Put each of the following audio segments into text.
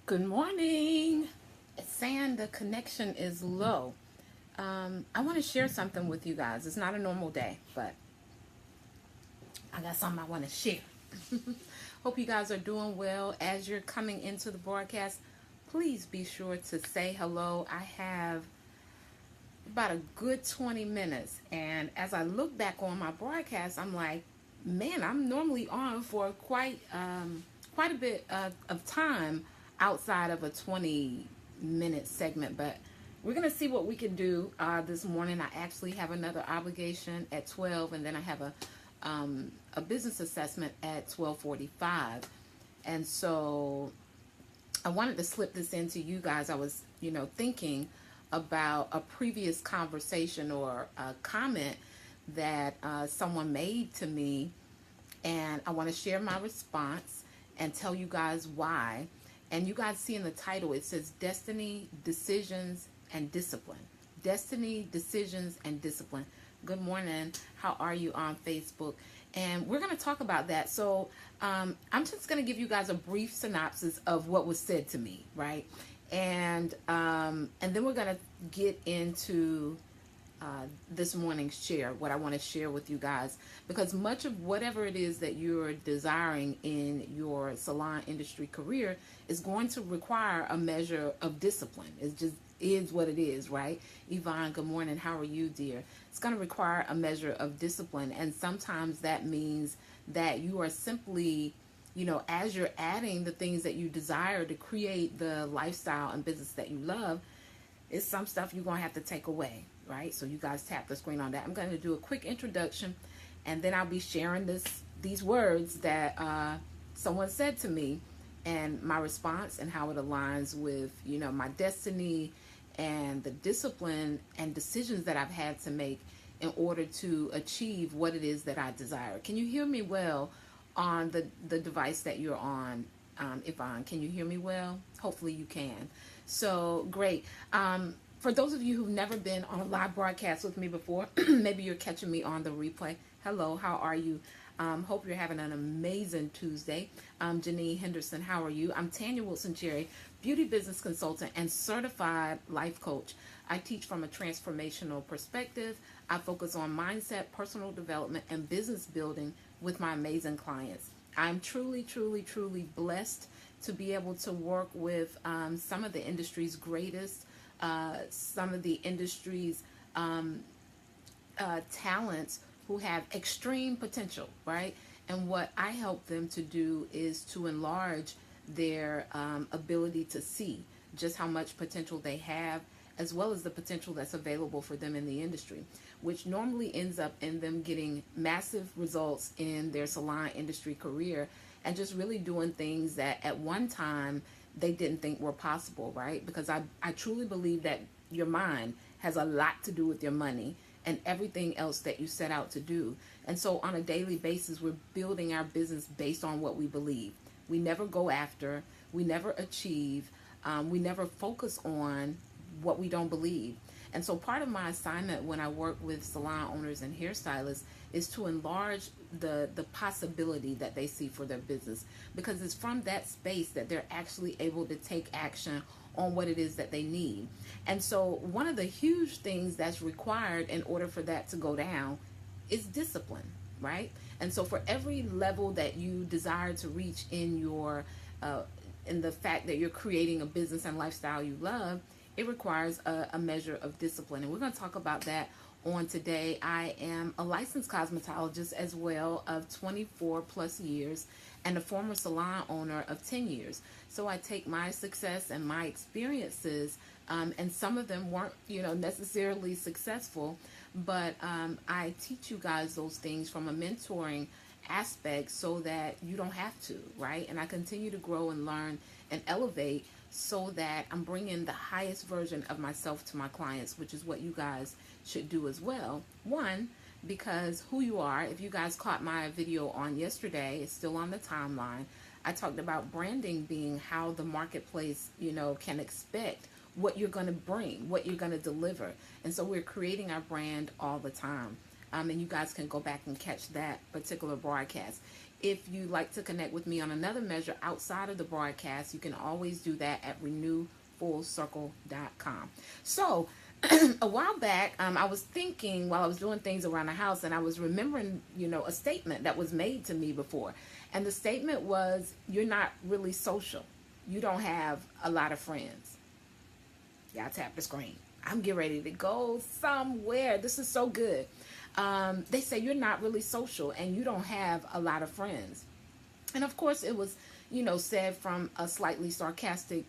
Good morning. It's saying the connection is low. I want to share something with you guys. It's not a normal day, but I got something I want to share. Hope you guys are doing well. As you're coming into the broadcast, please be sure to say hello. I have about a good 20 minutes, and as I look back on my broadcast, I'm like, man, I'm normally on for quite a bit of time outside of a 20-minute segment, but we're gonna see what we can do this morning. I actually have another obligation at 12, and then I have a business assessment at 12:45, and so I wanted to slip this into you guys. I was, thinking about a previous conversation or a comment that someone made to me, and I want to share my response and tell you guys why. And you guys see in the title, it says Destiny, Decisions, and Discipline. Destiny, Decisions, and Discipline. Good morning. How are you on Facebook? And we're going to talk about that. So I'm just going to give you guys a brief synopsis of what was said to me, right? And then we're going to get into this morning's share, what I want to share with you guys, because much of whatever it is that you're desiring in your salon industry career is going to require a measure of discipline. It just is what it is, right? Yvonne, good morning. How are you, dear? It's going to require a measure of discipline, and sometimes that means that you are simply, as you're adding the things that you desire to create the lifestyle and business that you love, it's some stuff you're going to have to take away, right? So you guys tap the screen on that. I'm going to do a quick introduction, and then I'll be sharing these words that someone said to me and my response and how it aligns with, my destiny and the discipline and decisions that I've had to make in order to achieve what it is that I desire. Can you hear me well on the device that you're on, Yvonne? Can you hear me well? Hopefully you can. So great. For those of you who've never been on a live broadcast with me before, maybe you're catching me on the replay. Hello, how are you? Hope you're having an amazing Tuesday. Janine Henderson, how are you? I'm Tanya Wilson-Cherry, beauty business consultant and certified life coach. I teach from a transformational perspective. I focus on mindset, personal development, and business building with my amazing clients. I'm truly, truly, truly blessed to be able to work with some of the industry's greatest, some of the industry's talents who have extreme potential, right? And what I help them to do is to enlarge their ability to see just how much potential they have, as well as the potential that's available for them in the industry, which normally ends up in them getting massive results in their salon industry career and just really doing things that at one time they didn't think were possible, right? Because I truly believe that your mind has a lot to do with your money and everything else that you set out to do. And so on a daily basis, we're building our business based on what we believe. We never go after, we never achieve, we never focus on what we don't believe. And so part of my assignment when I work with salon owners and hairstylists is to enlarge the possibility that they see for their business, because it's from that space that they're actually able to take action on what it is that they need. And so one of the huge things that's required in order for that to go down is discipline, right? And so for every level that you desire to reach in your in the fact that you're creating a business and lifestyle you love, it requires a measure of discipline. And we're going to talk about that on today. I am a licensed cosmetologist as well of 24 plus years and a former salon owner of 10 years. So I take my success and my experiences, and some of them weren't, necessarily successful, but I teach you guys those things from a mentoring aspect so that you don't have to, right? And I continue to grow and learn and elevate so that I'm bringing the highest version of myself to my clients, which is what you guys should do as well. One, because who you are, if you guys caught my video on yesterday, it's still on the timeline. I talked about branding being how the marketplace, can expect what you're going to bring, what you're going to deliver. And so we're creating our brand all the time. And you guys can go back and catch that particular broadcast. If you like to connect with me on another measure outside of the broadcast, you can always do that at renewfullcircle.com. So, a while back, I was thinking while I was doing things around the house, and I was remembering, a statement that was made to me before. And the statement was, you're not really social. You don't have a lot of friends. Y'all tap the screen. I'm getting ready to go somewhere. This is so good. They say you're not really social and you don't have a lot of friends. And of course it was, said from a slightly sarcastic,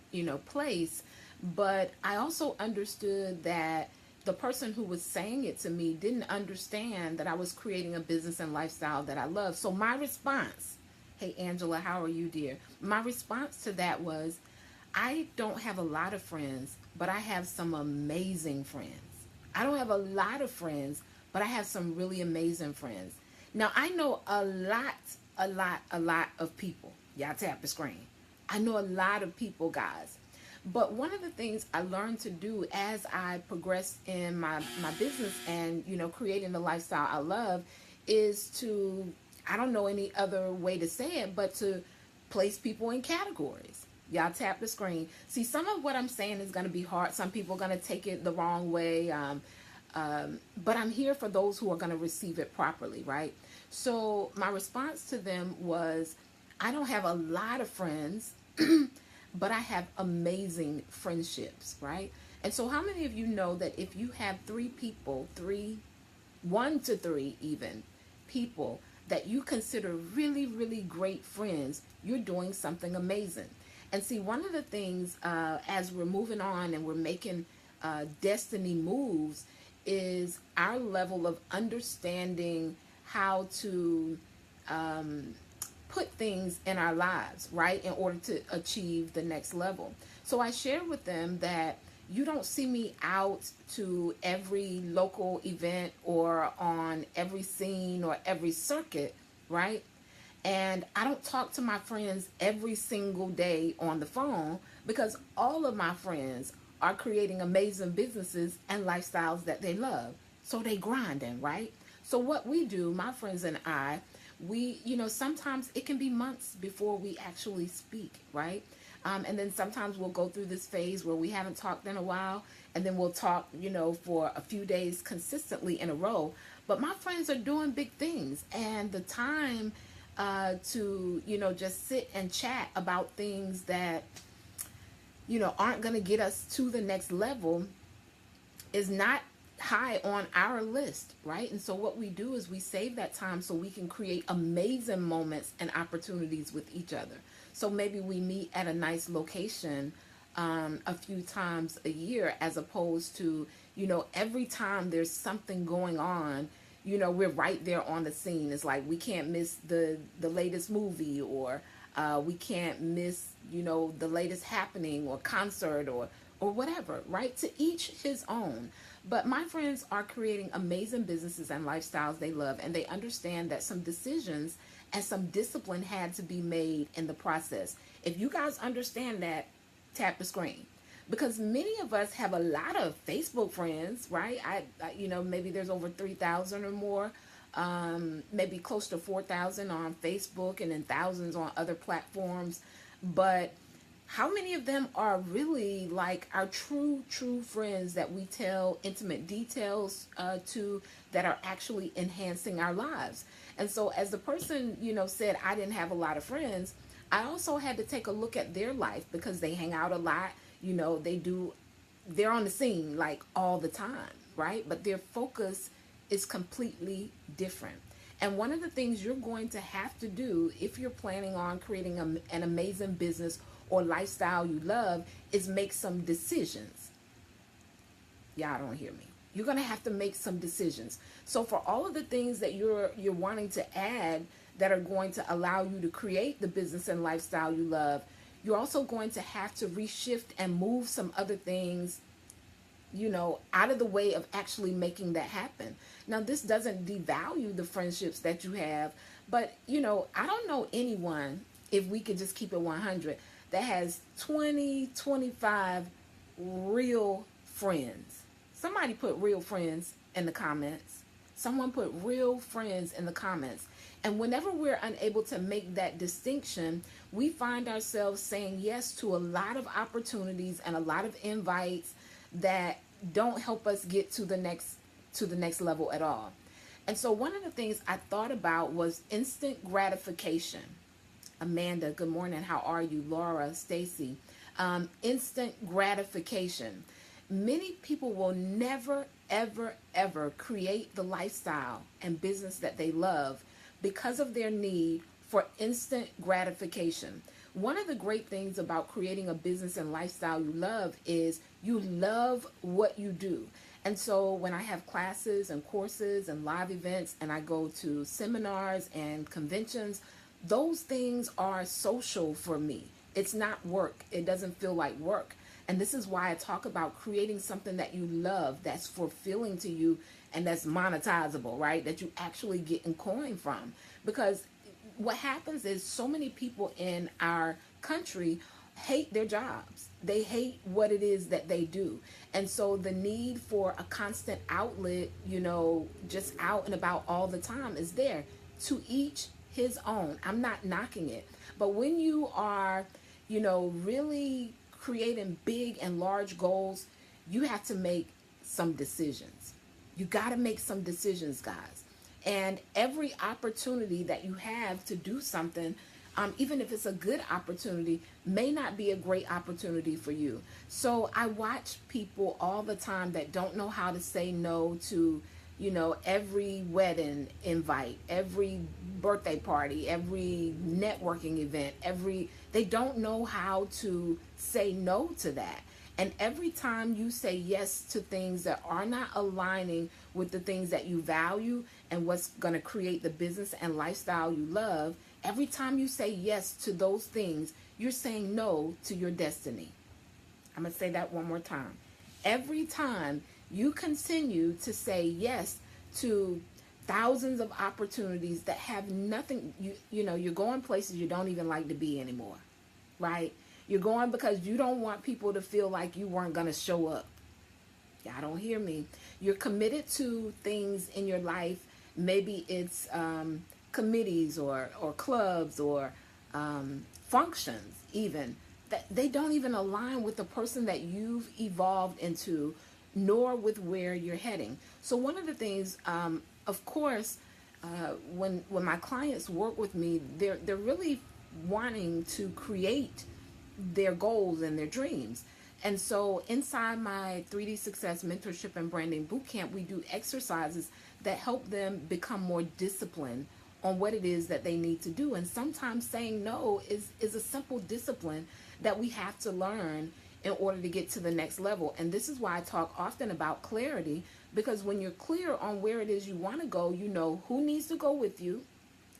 place. But I also understood that the person who was saying it to me didn't understand that I was creating a business and lifestyle that I love. So my response, hey, Angela, how are you, dear? My response to that was, I don't have a lot of friends, but I have some amazing friends. I don't have a lot of friends, but I have some really amazing friends. Now, I know a lot of people. Y'all tap the screen. I know a lot of people, guys. But one of the things I learned to do as I progressed in my business and, creating the lifestyle I love is to, I don't know any other way to say it, but to place people in categories. Y'all tap the screen. See, some of what I'm saying is going to be hard. Some people are going to take it the wrong way. But I'm here for those who are going to receive it properly, right? So my response to them was, I don't have a lot of friends, but I have amazing friendships, right? And so how many of you know that if you have 1 to 3 even, people that you consider really, really great friends, you're doing something amazing. And see, one of the things as we're moving on and we're making destiny moves is our level of understanding how to put things in our lives, right, in order to achieve the next level. So I shared with them that you don't see me out to every local event or on every scene or every circuit, right? And I don't talk to my friends every single day on the phone because all of my friends are creating amazing businesses and lifestyles that they love. So they grinding, right? So what we do, my friends and I, we, sometimes it can be months before we actually speak, right? And then sometimes we'll go through this phase where we haven't talked in a while, and then we'll talk, for a few days consistently in a row. But my friends are doing big things, and the time to, just sit and chat about things that, aren't going to get us to the next level is not high on our list, right? And so what we do is we save that time so we can create amazing moments and opportunities with each other. So maybe we meet at a nice location a few times a year, as opposed to, every time there's something going on, we're right there on the scene. It's like we can't miss the latest movie, or we can't miss, the latest happening or concert or whatever, right? To each his own. But my friends are creating amazing businesses and lifestyles they love, and they understand that some decisions and some discipline had to be made in the process. If you guys understand that, tap the screen. Because many of us have a lot of Facebook friends, right? I maybe there's over 3,000 or more, maybe close to 4,000 on Facebook, and then thousands on other platforms. But how many of them are really like our true friends that we tell intimate details to, that are actually enhancing our lives? And so as the person, said I didn't have a lot of friends, I also had to take a look at their life, because they hang out a lot. They're on the scene like all the time, right? But their focus is completely different. And one of the things you're going to have to do if you're planning on creating an amazing business or lifestyle you love is make some decisions. Y'all don't hear me. You're going to have to make some decisions. So for all of the things that you're wanting to add that are going to allow you to create the business and lifestyle you love, you're also going to have to reshift and move some other things, out of the way of actually making that happen. Now, this doesn't devalue the friendships that you have, but, I don't know anyone, if we could just keep it 100, that has 20, 25 real friends. Somebody put real friends in the comments. Someone put real friends in the comments. And whenever we're unable to make that distinction, we find ourselves saying yes to a lot of opportunities and a lot of invites that don't help us get to the next level at all. And so one of the things I thought about was instant gratification. Amanda, good morning. How are you? Laura, Stacy. Instant gratification. Many people will never, ever, ever create the lifestyle and business that they love because of their need for instant gratification. One of the great things about creating a business and lifestyle you love is you love what you do. And so when I have classes and courses and live events and I go to seminars and conventions, those things are social for me. It's not work. It doesn't feel like work. And this is why I talk about creating something that you love, that's fulfilling to you, and that's monetizable, right? That you actually get in coin from. Because what happens is so many people in our country hate their jobs. They hate what it is that they do. And so the need for a constant outlet, just out and about all the time is there. To each his own. I'm not knocking it. But when you are, really creating big and large goals, you have to make some decisions. You got to make some decisions, guys. And every opportunity that you have to do something, even if it's a good opportunity, may not be a great opportunity for you. So I watch people all the time that don't know how to say no to, every wedding invite, every birthday party, every networking event, they don't know how to say no to that. And every time you say yes to things that are not aligning with the things that you value and what's going to create the business and lifestyle you love, every time you say yes to those things, you're saying no to your destiny. I'm going to say that one more time. Every time you continue to say yes to thousands of opportunities that have nothing, you're going places you don't even like to be anymore, right? You're going because you don't want people to feel like you weren't going to show up. Y'all don't hear me. You're committed to things in your life. Maybe it's committees or clubs or functions even, that they don't even align with the person that you've evolved into, nor with where you're heading. So one of the things, of course, when my clients work with me, they're really wanting to create their goals and their dreams. And so inside my 3D Success Mentorship and Branding Bootcamp, we do exercises that help them become more disciplined on what it is that they need to do. And sometimes saying no is a simple discipline that we have to learn in order to get to the next level. And this is why I talk often about clarity, because when you're clear on where it is you want to go, you know who needs to go with you.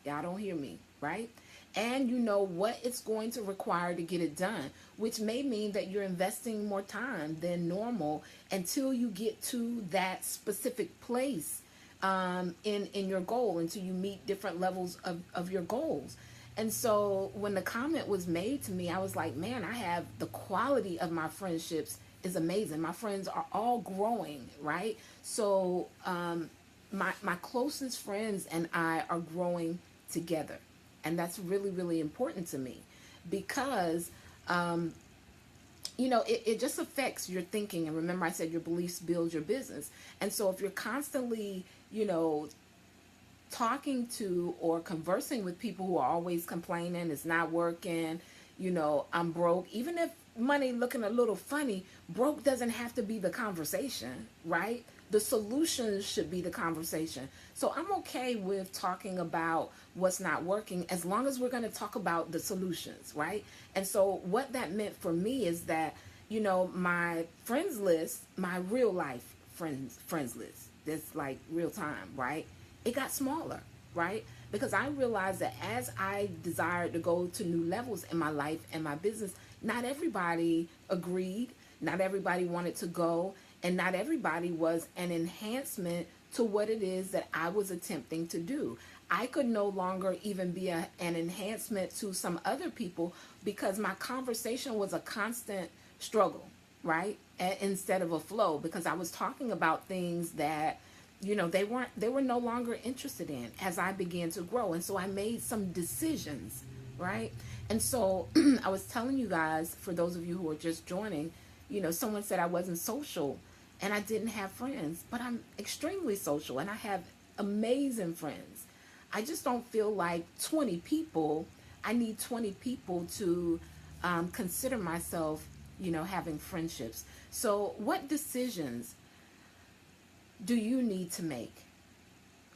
Y'all don't hear me, right? And you know what it's going to require to get it done, which may mean that you're investing more time than normal until you get to that specific place in your goal, until you meet different levels of your goals. And so when the comment was made to me, I was like, man, the quality of my friendships is amazing. My friends are all growing, right? So my closest friends and I are growing together. And that's really, really important to me because, it just affects your thinking. And remember, I said your beliefs build your business. And so if you're constantly, talking to or conversing with people who are always complaining, it's not working, I'm broke, even if money looking a little funny, broke doesn't have to be the conversation, right? The solutions should be the conversation. So I'm okay with talking about what's not working as long as we're going to talk about the solutions, right? And so what that meant for me is that, my friends list, my real life friends list, that's like real time, right? It got smaller, right? Because I realized that as I desired to go to new levels in my life and my business, not everybody agreed, not everybody wanted to go, and not everybody was an enhancement to what it is that I was attempting to do. I could no longer even be an enhancement to some other people because my conversation was a constant struggle, right? Instead of a flow, because I was talking about things that they were no longer interested in as I began to grow. And so I made some decisions, right? And so I was telling you guys, for those of you who are just joining, someone said I wasn't social and I didn't have friends, but I'm extremely social and I have amazing friends. I just don't feel like 20 people, I need 20 people to consider myself, having friendships. So what decisions do you need to make,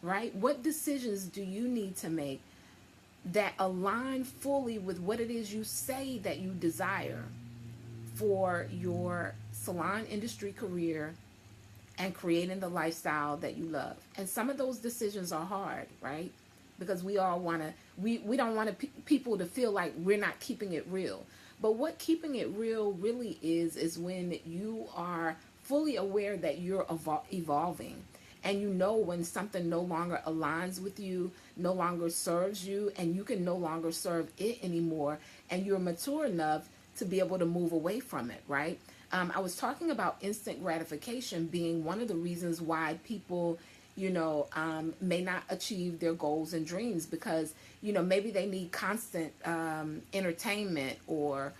right? What decisions do you need to make that align fully with what it is you say that you desire for your salon industry career and creating the lifestyle that you love? And some of those decisions are hard, right? Because we all want to, we don't want people to feel like we're not keeping it real. But what keeping it real really is when you are fully aware that you're evolving, and when something no longer aligns with you, no longer serves you, and you can no longer serve it anymore, and you're mature enough to be able to move away from it, right? I was talking about instant gratification being one of the reasons why people may not achieve their goals and dreams, because maybe they need constant entertainment or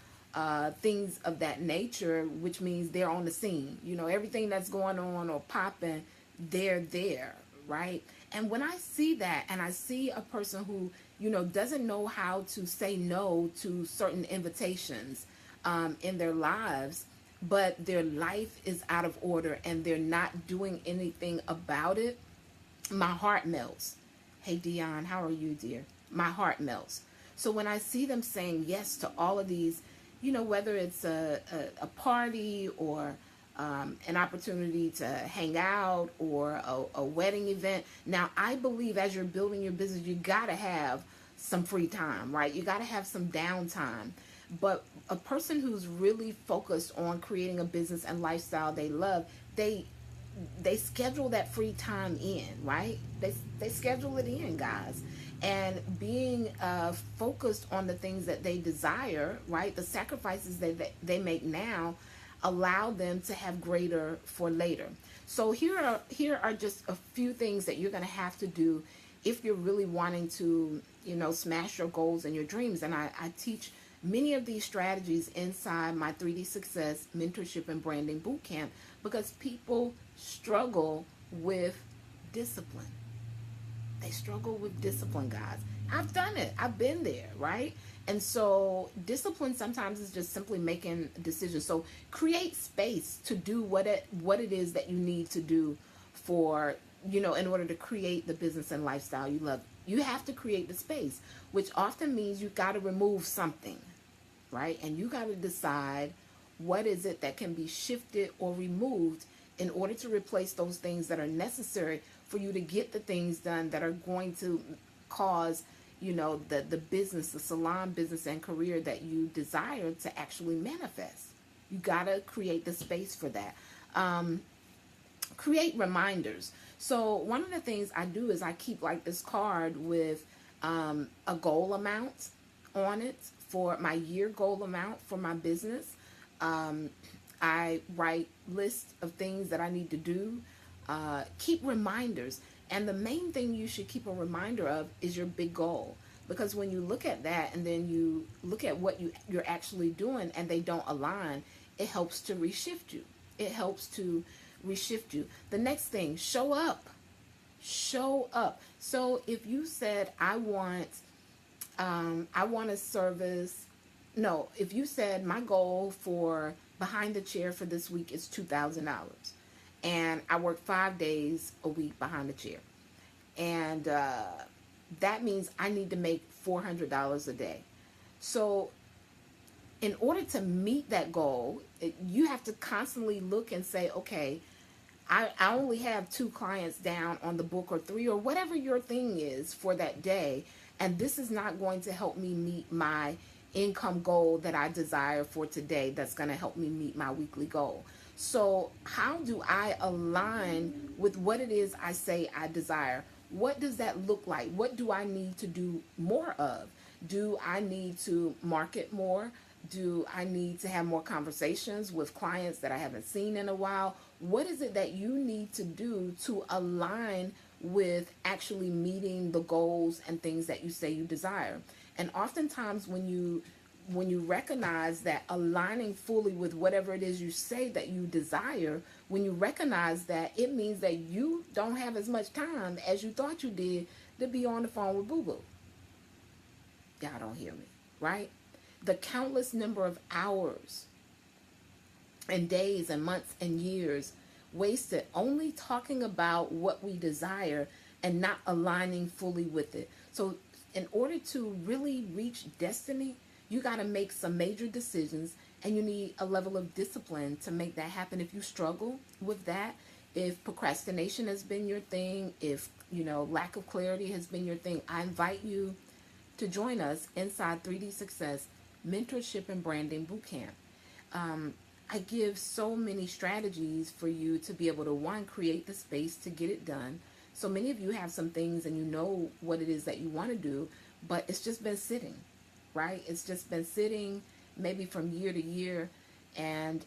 things of that nature, which means they're on the scene. Everything that's going on or popping, they're there, right? And when I see that, and I see a person who doesn't know how to say no to certain invitations in their lives, but their life is out of order and they're not doing anything about it, my heart melts. Hey Dion, how are you, dear? My heart melts. So when I see them saying yes to all of these, whether it's a party or an opportunity to hang out or a wedding event. Now, I believe as you're building your business, you got to have some free time, right? You got to have some downtime. But a person who's really focused on creating a business and lifestyle they love, they schedule that free time in, right? They schedule it in, guys. And being focused on the things that they desire, right? The sacrifices that they make now allow them to have greater for later. So here are just a few things that you're going to have to do if you're really wanting to, smash your goals and your dreams. And I teach many of these strategies inside my 3D Success Mentorship and Branding Bootcamp, because people struggle with discipline. They struggle with discipline, guys. I've done it. I've been there, right? And so discipline sometimes is just simply making decisions. So create space to do what it is that you need to do for, in order to create the business and lifestyle you love. You have to create the space, which often means you've got to remove something, right? And you got to decide what is it that can be shifted or removed in order to replace those things that are necessary for you to get the things done that are going to cause, the business, the salon business and career that you desire to actually manifest. You got to create the space for that. Create reminders. So one of the things I do is I keep like this card with a goal amount on it for my year goal amount for my business. I write lists of things that I need to do. Keep reminders. And the main thing you should keep a reminder of is your big goal. Because when you look at that and then you look at what you're actually doing and they don't align, it helps to reshift you. It helps to reshift you. The next thing, show up. Show up. So if you said, I want a service. No, if you said my goal for behind the chair for this week is $2,000 and I work 5 days a week behind the chair, and that means I need to make $400 a day. So in order to meet that goal, you have to constantly look and say, okay, I only have 2 clients down on the book, or 3, or whatever your thing is for that day, and this is not going to help me meet my income goal that I desire for today. That's going to help me meet my weekly goal. So how do I align with what it is I say I desire? What does that look like? What do I need to do more of? Do I need to market more? Do I need to have more conversations with clients that I haven't seen in a while? What is it that you need to do to align with actually meeting the goals and things that you say you desire? And oftentimes when you recognize that aligning fully with whatever it is you say that you desire, when you recognize that, it means that you don't have as much time as you thought you did to be on the phone with boo-boo. Y'all don't hear me, right? The countless number of hours and days and months and years wasted only talking about what we desire and not aligning fully with it. So in order to really reach destiny, you got to make some major decisions, and you need a level of discipline to make that happen. If you struggle with that, if procrastination has been your thing, if lack of clarity has been your thing, I invite you to join us inside 3D Success Mentorship and Branding Bootcamp. I give so many strategies for you to be able to, one, create the space to get it done. So many of you have some things and you know what it is that you want to do, but it's just been sitting, right? It's just been sitting maybe from year to year, and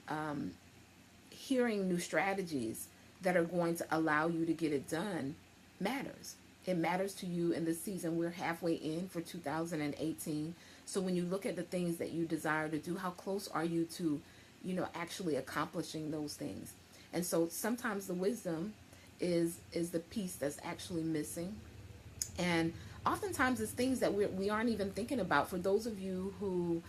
hearing new strategies that are going to allow you to get it done matters. It matters to you in the season. We're halfway in for 2018. So when you look at the things that you desire to do, how close are you to, actually accomplishing those things? And so sometimes the wisdom is the piece that's actually missing. And oftentimes it's things that we aren't even thinking about. For those of you who,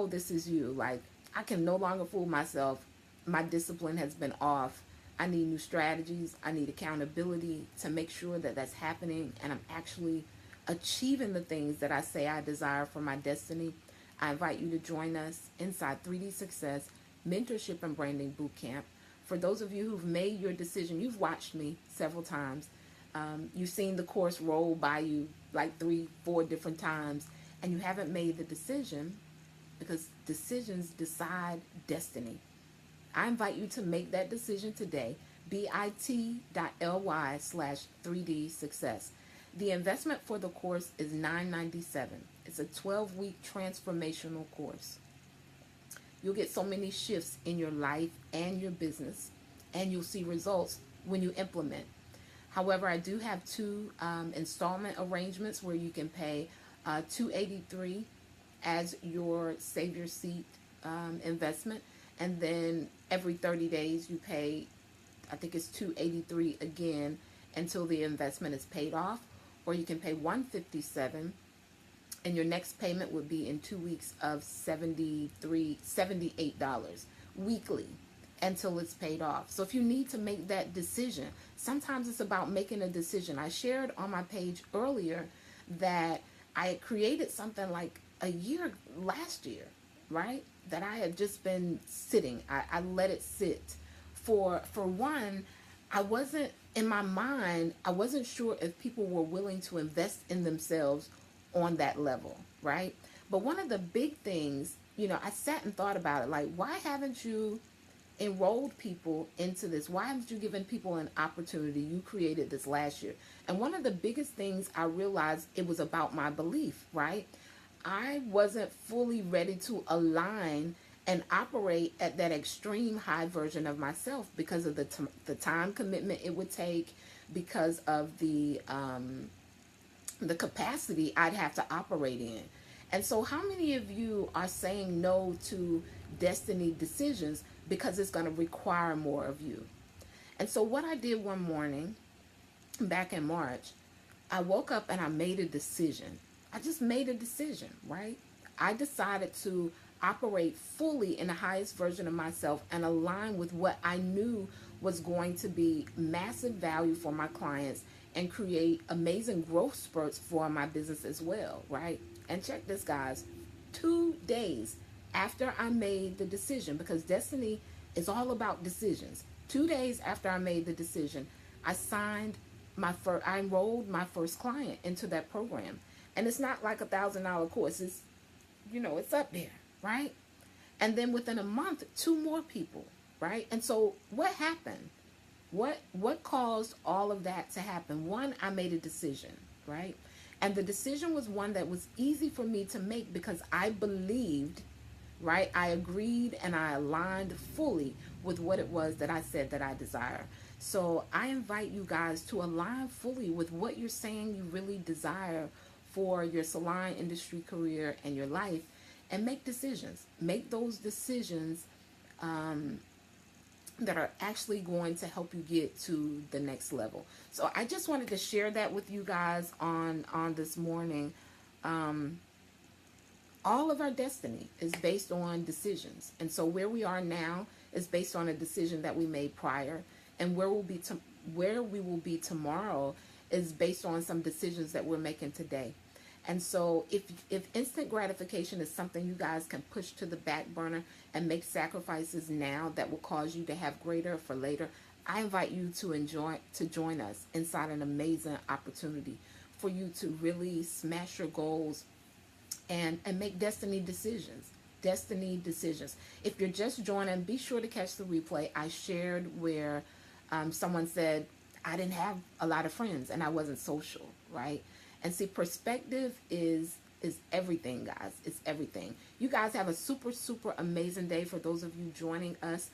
this is you. Like, I can no longer fool myself. My discipline has been off. I need new strategies. I need accountability to make sure that that's happening and I'm actually achieving the things that I say I desire for my destiny. I invite you to join us inside 3D Success Mentorship and Branding Bootcamp. For those of you who've made your decision, you've watched me several times. You've seen the course roll by you like 3-4 different times, and you haven't made the decision, because decisions decide destiny. I invite you to make that decision today. bit.ly/3D Success. The investment for the course is $9.97. It's a 12-week transformational course. You'll get so many shifts in your life and your business, and you'll see results when you implement. However, I do have 2 installment arrangements where you can pay $283 as your Save Your Seat investment, and then every 30 days you pay, I think it's $283 again until the investment is paid off. Or you can pay $157, and your next payment would be in 2 weeks of $78 weekly until it's paid off. So if you need to make that decision, sometimes it's about making a decision. I shared on my page earlier that I had created something like last year, right? That I had just been sitting. I let it sit. For one, in my mind, I wasn't sure if people were willing to invest in themselves on that level, right? But one of the big things, I sat and thought about it, like, why haven't you enrolled people into this? Why haven't you given people an opportunity? You created this last year. And one of the biggest things I realized, it was about my belief, right? I wasn't fully ready to align and operate at that extreme high version of myself because of the time commitment it would take, because of the capacity I'd have to operate in. And so how many of you are saying no to destiny decisions because it's going to require more of you? And so what I did one morning back in March, I woke up and I made a decision. I just made a decision, right? I decided to operate fully in the highest version of myself and align with what I knew was going to be massive value for my clients and create amazing growth spurts for my business as well, right? And check this, guys. 2 days after I made the decision, because destiny is all about decisions. 2 days after I made the decision, I enrolled my first client into that program. And it's not like $1,000 course. It's, it's up there, right? And then within a month, 2 more people, right? And so what happened? What caused all of that to happen? One, I made a decision, right? And the decision was one that was easy for me to make because I believed, right? I agreed and I aligned fully with what it was that I said that I desire. So I invite you guys to align fully with what you're saying you really desire for your salon industry career and your life, and make decisions. Make those decisions that are actually going to help you get to the next level. So I just wanted to share that with you guys on this morning. All of our destiny is based on decisions. And so where we are now is based on a decision that we made prior, and where we will be tomorrow is based on some decisions that we're making today. And so if instant gratification is something you guys can push to the back burner and make sacrifices now that will cause you to have greater for later, I invite you to join us inside an amazing opportunity for you to really smash your goals and make destiny decisions. Destiny decisions. If you're just joining, be sure to catch the replay. I shared where someone said, I didn't have a lot of friends and I wasn't social, right? And see, perspective is everything, guys. It's everything. You guys have a super, super amazing day. For those of you joining us,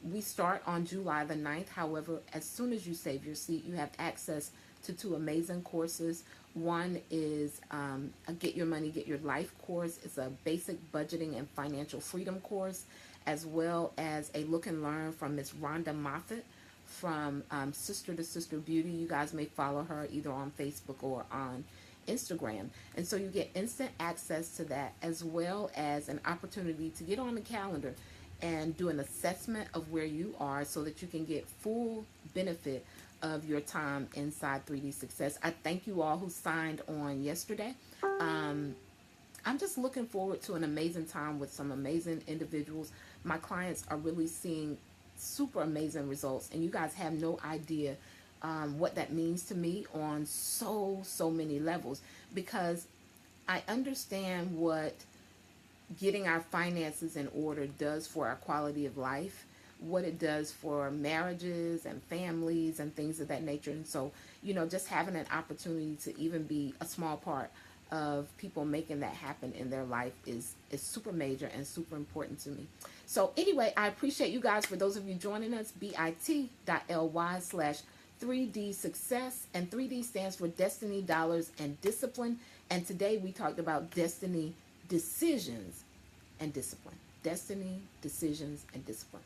we start on July the 9th. However, as soon as you save your seat, you have access to 2 amazing courses. One is a Get Your Money, Get Your Life course. It's a basic budgeting and financial freedom course, as well as a look and learn from Miss Rhonda Moffat from Sister to Sister Beauty. You guys may follow her either on Facebook or on Instagram. And so you get instant access to that, as well as an opportunity to get on the calendar and do an assessment of where you are so that you can get full benefit of your time inside 3D Success. I thank you all who signed on yesterday. I'm just looking forward to an amazing time with some amazing individuals. My clients are really seeing super amazing results, and you guys have no idea what that means to me on so many levels, because I understand what getting our finances in order does for our quality of life, what it does for marriages and families and things of that nature. And so, just having an opportunity to even be a small part of people making that happen in their life is super major and super important to me. So anyway, I appreciate you guys. For those of you joining us, bit.ly/3D Success, and 3D stands for Destiny, Dollars, and Discipline. And today we talked about destiny, decisions, and discipline. Destiny, decisions, and discipline.